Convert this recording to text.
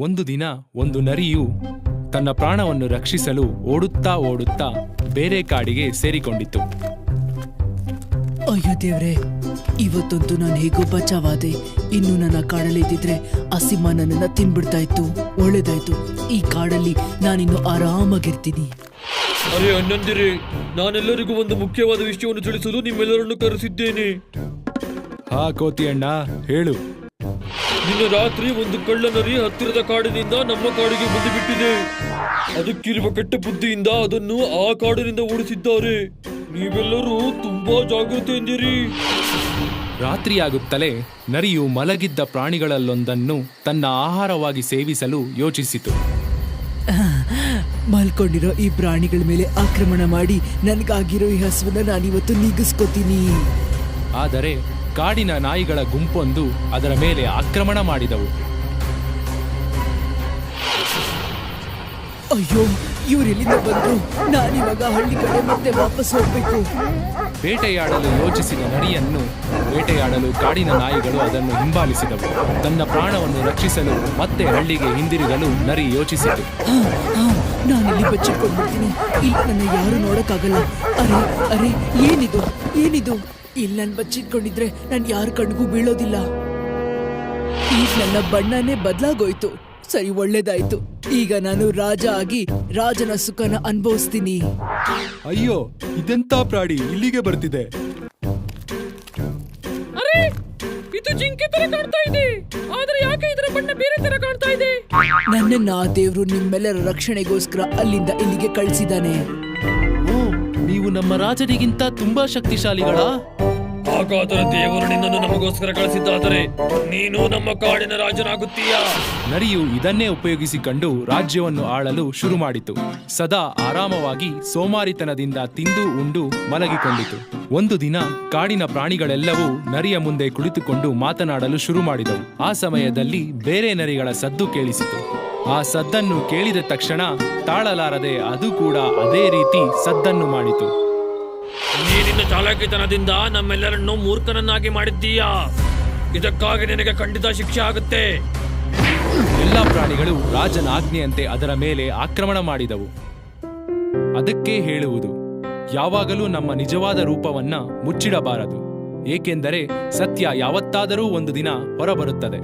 ಒಂದು ದಿನ ಒಂದು ನರಿಯು ತನ್ನ ಪ್ರಾಣವನ್ನು ರಕ್ಷಿಸಲು ಓಡುತ್ತಾ ಓಡುತ್ತಾ ಬೇರೆ ಕಾಡಿಗೆ ಸೇರಿಕೊಂಡಿತು. ಅಯ್ಯೋ ದೇವ್ರೆ, ಇವತ್ತಂತೂ ನಾನು ಹೇಗೋ ಬಚಾವಾದೆ. ಇನ್ನು ನನ್ನ ಕಾಡಲ್ಲಿ ಇದ್ದಿದ್ರೆ ಆ ಸಿಂಹ ನನ್ನನ್ನ ತಿನ್ಬಿಡ್ತಾ ಇತ್ತು. ಒಳ್ಳೇದಾಯ್ತು, ಈ ಕಾಡಲ್ಲಿ ನಾನಿನ್ನು ಆರಾಮಾಗಿರ್ತೀನಿ. ಅರೆ ಅಣ್ಣಂದಿರೇ, ನಾನೆಲ್ಲರಿಗೂ ಒಂದು ಮುಖ್ಯವಾದ ವಿಷಯವನ್ನು ತಿಳಿಸಲು ನಿಮ್ಮೆಲ್ಲರನ್ನು ಕರೆಸಿದ್ದೇನೆ. ಹಾ ಕೋತಿ ಅಣ್ಣ, ಹೇಳು. ನಿನ್ನೆ ರಾತ್ರಿ ಒಂದು ಕಳ್ಳ ನರಿ ಹತ್ತಿರದ ಕಾಡಿನಿಂದ ನಮ್ಮ ಕಾಡಿಗೆ ಬಂದು ಬಿಟ್ಟಿದೆ. ಅದಕ್ಕಿರುವ ಕೆಟ್ಟ ಬುದ್ಧಿಯಿಂದ ಅದನ್ನು ಆ ಕಾಡಿನಿಂದ ಓಡಿಸಿದ್ದಾರೆ. ನೀವೆಲ್ಲರೂ ತುಂಬಾ ಜಾಗೃತೆಯಿಂದಿರಿ. ರಾತ್ರಿಯಾಗುತ್ತಲೇ ನರಿಯು ಮಲಗಿದ್ದ ಪ್ರಾಣಿಗಳಲ್ಲೊಂದನ್ನು ತನ್ನ ಆಹಾರವಾಗಿ ಸೇವಿಸಲು ಯೋಚಿಸಿತು. ಮಲ್ಕೊಂಡಿರೋ ಈ ಪ್ರಾಣಿಗಳ ಮೇಲೆ ಆಕ್ರಮಣ ಮಾಡಿ ನನಗಾಗಿರೋ ಈ ಹಸುವನ್ನ ನಾನಿವತ್ತು ನೀಗಿಸ್ಕೋತೀನಿ. ಆದರೆ ಕಾಡಿನ ನಾಯಿಗಳ ಗುಂಪೊಂದು ಅದರ ಮೇಲೆ ಆಕ್ರಮಣ ಮಾಡಿದವು. ಅಯ್ಯೋ, ಇವರೆಲ್ಲಿಂದ ಬಂದ್ರು? ನಾನಿವಾಗ ಹಳ್ಳಿ ಕಡೆ ಮತ್ತೆ ವಾಪಸ್ ಹೋಗ್ಬೇಕು. ಬೇಟೆಯಾಡಲು ಯೋಚಿಸಿದ ನರಿಯನ್ನು ಬೇಟೆಯಾಡಲು ಕಾಡಿನ ನಾಯಿಗಳು ಅದನ್ನು ಹಿಂಬಾಲಿಸಿದವು. ತನ್ನ ಪ್ರಾಣವನ್ನು ರಕ್ಷಿಸಲು ಮತ್ತೆ ಹಳ್ಳಿಗೆ ಹಿಂದಿರುಗಲು ನರಿ ಯೋಚಿಸಿತು. ನಾನಿಲ್ಲಿ ಬಚ್ಚಿಟ್ಕೊಂಡ್ಬಿಡ್ತೀನಿ. ಇಲ್ಲಿ ನನ್ನ ಯಾರು ನೋಡಕ್ಕಾಗಲ್ಲ. ಅರೆ ಅರೆ, ಏನಿದು ಏನಿದು? ಇಲ್ಲಿ ನಾನು ಬಚ್ಚಿಟ್ಕೊಂಡಿದ್ರೆ ನಾನು ಯಾರ ಕಣ್ಗೂ ಬೀಳೋದಿಲ್ಲ. ಈಗ ನನ್ನ ಬಣ್ಣನೇ ಬದಲಾಗೋಯ್ತು. ಸರಿ, ಒಳ್ಳೇದಾಯ್ತು. ಈಗ ನಾನು ರಾಜ ಆಗಿ ರಾಜನ ಸುಖನ ಅನುಭವಿಸ್ತೀನಿ. ಅಯ್ಯೋ, ಇದೆಂತ ಪ್ರಾಣಿ ಇಲ್ಲಿಗೆ ಬರ್ತಿದೆ? ಅರೆ, ಇದು ಜಿಂಕೆ ತರ ಕಾಣ್ತಾ ಇದೆ. ಆದ್ರೆ ಯಾಕೆ ಇದರ ಬಣ್ಣ ಬೇರೆ ತರ ಕಾಣ್ತಾ ಇದೆ? ನನ್ನನ್ನ ಆ ದೇವ್ರು ನಿಮ್ಮೆಲ್ಲರ ರಕ್ಷಣೆಗೋಸ್ಕರ ಅಲ್ಲಿಂದ ಇಲ್ಲಿಗೆ ಕಳಿಸಿದಾನೆ. ಓ, ನೀವು ನಮ್ಮ ರಾಜನಿಗಿಂತ ತುಂಬಾ ಶಕ್ತಿಶಾಲಿಗಳಾ? ಹಾಗಾದರೆ ದೇವರು ನಿನ್ನನ್ನು ನಮಗೋಸ್ಕರ ಕಳಿಸಿದ್ದಾದರೆ ನೀನು ನಮ್ಮ ಕಾಡಿನ ರಾಜನಾಗುತ್ತೀಯಾ? ನರಿಯು ಇದನ್ನೇ ಉಪಯೋಗಿಸಿಕೊಂಡು ರಾಜ್ಯವನ್ನು ಆಳಲು ಶುರು ಮಾಡಿತು. ಸದಾ ಆರಾಮವಾಗಿ ಸೋಮಾರಿತನದಿಂದ ತಿಂದು ಉಂಡು ಮಲಗಿಕೊಂಡಿತು. ಒಂದು ದಿನ ಕಾಡಿನ ಪ್ರಾಣಿಗಳೆಲ್ಲವೂ ನರಿಯ ಮುಂದೆ ಕುಳಿತುಕೊಂಡು ಮಾತನಾಡಲು ಶುರು ಮಾಡಿದವು. ಆ ಸಮಯದಲ್ಲಿ ಬೇರೆ ನರಿಗಳ ಸದ್ದು ಕೇಳಿಸಿತು. ಆ ಸದ್ದನ್ನು ಕೇಳಿದ ತಕ್ಷಣ ತಾಳಲಾರದೆ ಅದು ಕೂಡ ಅದೇ ರೀತಿ ಸದ್ದನ್ನು ಮಾಡಿತು. ನೀನಿನ್ನ ಚಾಲಾಕಿತನದಿಂದ ನಮ್ಮೆಲ್ಲರನ್ನು ಮೂರ್ಖನನ್ನಾಗಿ ಮಾಡಿದ್ದೀಯಾ. ಇದಕ್ಕಾಗಿ ನಿನಗೆ ಖಂಡಿತ ಶಿಕ್ಷೆ ಆಗುತ್ತೆ. ಎಲ್ಲ ಪ್ರಾಣಿಗಳು ರಾಜನ ಆಜ್ಞೆಯಂತೆ ಅದರ ಮೇಲೆ ಆಕ್ರಮಣ ಮಾಡಿದವು. ಅದಕ್ಕೆ ಹೇಳುವುದು, ಯಾವಾಗಲೂ ನಮ್ಮ ನಿಜವಾದ ರೂಪವನ್ನ ಮುಚ್ಚಿಡಬಾರದು, ಏಕೆಂದರೆ ಸತ್ಯ ಯಾವತ್ತಾದರೂ ಒಂದು ದಿನ ಹೊರಬರುತ್ತದೆ.